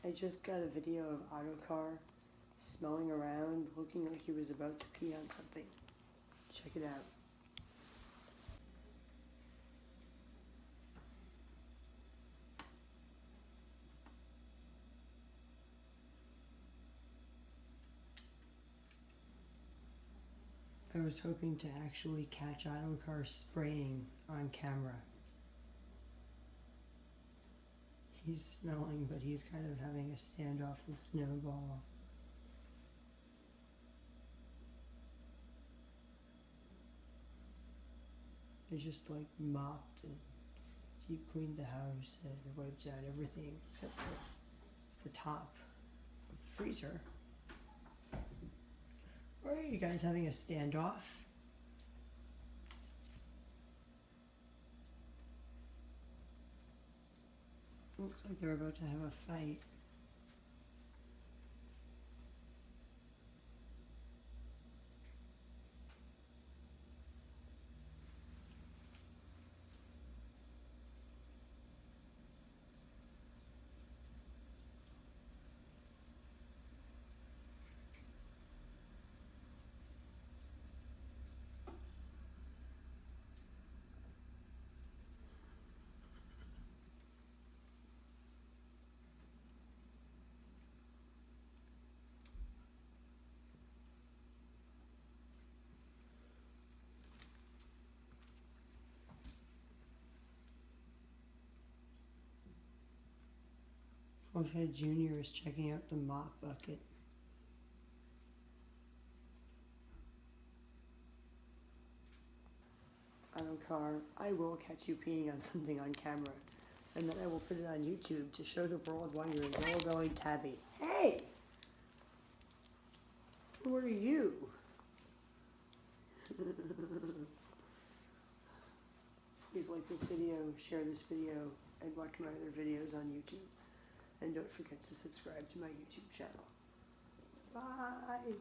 I just got a video of Ottokar smelling around, looking like he was about to pee on something. Check it out. I was hoping to actually catch Ottokar spraying on camera. He's smelling, but he's kind of having a standoff with Snowball. I just like mopped and deep cleaned the house and wiped out everything except for the top of the freezer. Or are you guys having a standoff? Looks like they're about to have a fight. Ottokar Jr. is checking out the mop bucket. Ottokar, I will catch you peeing on something on camera, and then I will put it on YouTube to show the world why you're a yellow-going tabby. Hey! Who are you? Please like this video, share this video, and watch my other videos on YouTube. And don't forget to subscribe to my YouTube channel. Bye!